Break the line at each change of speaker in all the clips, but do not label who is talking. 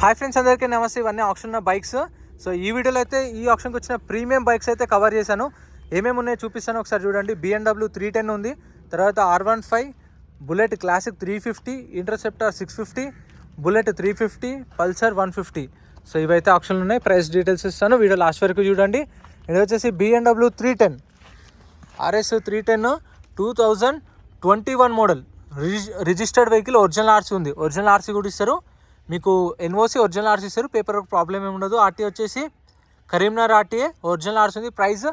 Hi friends, అందరికీ నమస్తే. ఇవన్నీ ఆప్షన్ ఉన్న బైక్స్. సో ఈ వీడియోలో అయితే ఈ ఆప్షన్కి వచ్చిన ప్రీమియం బైక్స్ అయితే కవర్ చేశాను. ఏమేమి ఉన్నాయో చూపిస్తాను, ఒకసారి చూడండి. BMW 310 ఉంది, తర్వాత R15, bullet classic 350, interceptor 650, bullet 350, Pulsar 150. So ఇవైతే ఆప్షన్లు ఉన్నాయి. ప్రైస్ డీటెయిల్స్ ఇస్తాను, వీడియో లాస్ట్ వరకు చూడండి. ఇది వచ్చేసి BMW 310 RS 310 2021 model, registered vehicle, original RC ఉంది. ఒరిజినల్ ఆర్సీ కూడా ఇస్తారు మీకు. ఎన్ఓసి ఒరిజినల్ ఆర్సీ ఇస్తారు, పేపర్ ప్రాబ్లం ఏమి ఉండదు. ఆర్టీ వచ్చేసి కరీంనగర్ ఆర్టీఏ, ఒరిజినల్ ఆర్సీ ఉంది. Price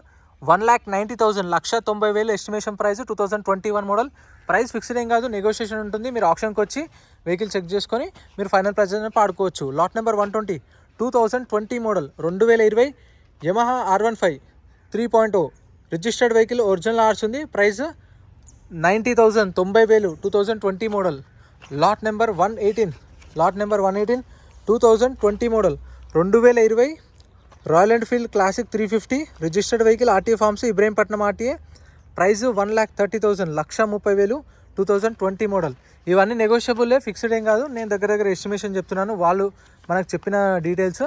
1,90,000, 1,90,000 estimation price. 2021 model. Price fixed ఏం కాదు, నెగోషియేషన్ ఉంటుంది. మీరు ఆప్షన్కి వచ్చి వెహికల్ చెక్ చేసుకొని మీరు ఫైనల్ ప్రైస్ అనేది పాడుకోవచ్చు. Lot number 120 2020 model, 2020 Yamaha R15 3.0 registered vehicle, original RC ఉంది. ప్రైస్ 90,000, 90,000, 2020 మోడల్. Lot number 118 2020 model, 2020 Royal Enfield Classic 350 registered vehicle, RTA forms, Ibrahimpatnam RTA. Price 1,30,000, 1,30,000, 2020 model. ఇవన్నీ నెగోషియబుల్లే, ఫిక్స్డ్ ఏం కాదు. నేను దగ్గర ఎస్టిమేషన్ చెప్తున్నాను, వాళ్ళు మనకు చెప్పిన details.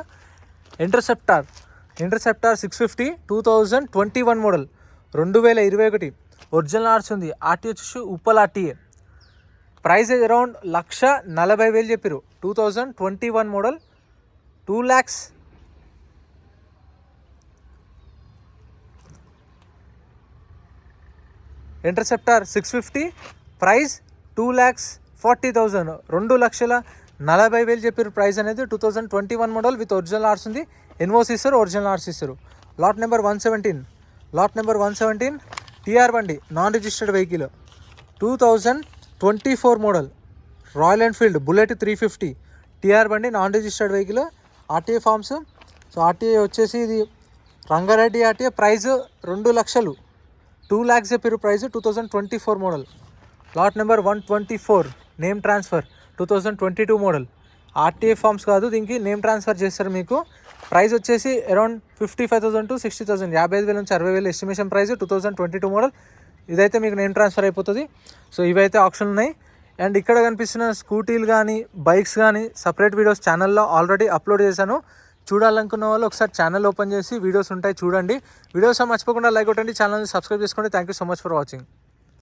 Interceptor 650 2021 model, 2021 original RC ఉంది. ఆర్టీఏ వచ్చేసి ఉప్పల్ ఆర్టీఏ. ప్రైస్ అరౌండ్ 1,40,000 చెప్పారు. 2021 మోడల్, 2 lakhs. ఇంటర్సెప్టర్ 650 ప్రైస్ 2,40,000, 2,40,000 చెప్పారు ప్రైస్ అనేది. 2021 మోడల్ విత్ ఒరిజినల్ ఆర్సీ ఉంది. ఎన్ఓసి ఇస్తారు, ఒరిజినల్ ఆర్సీ ఇస్తారు. లాట్ నెంబర్ 117 టీఆర్ బండి, non registered vehicle, 2024 model, Royal Enfield Bullet 350 TR బండి, non registered vehicle, RTA forms. So RTA వచ్చేసి ఇది రంగారెడ్డి ఆర్టీఏ. ప్రైస్ 2 లక్షలు, 2 lakhs చెప్పారు price. 2024 model. Lot number 124 name transfer, 2022 model. RTA forms కాదు, దీనికి name transfer చేస్తారు మీకు. ప్రైస్ వచ్చేసి అరౌండ్ 55,000 to 60,000, 55,000 నుంచి 60,000 ఎస్టిమేషన్ ప్రైస్. 2022 మోడల్. ఇదైతే మీకు నేమ్ ట్రాన్స్ఫర్ అయిపోతుంది. సో ఇవైతే ఆప్షన్ ఉన్నాయి. అండ్ ఇక్కడ కనిపిస్తున్న స్కూటీలు కానీ బైక్స్ కానీ సపరేట్ వీడియోస్ ఛానల్లో ఆల్రెడీ అప్లోడ్ చేశాను. చూడాలనుకున్న వాళ్ళు ఒకసారి ఛానల్ ఓపెన్ చేసి వీడియోస్ ఉంటాయి, చూడండి. వీడియోస్ మర్చిపోకుండా లైక్ కొట్టండి, ఛానల్ని సబ్స్క్రైబ్ చేసుకోండి. Thank you so much for watching.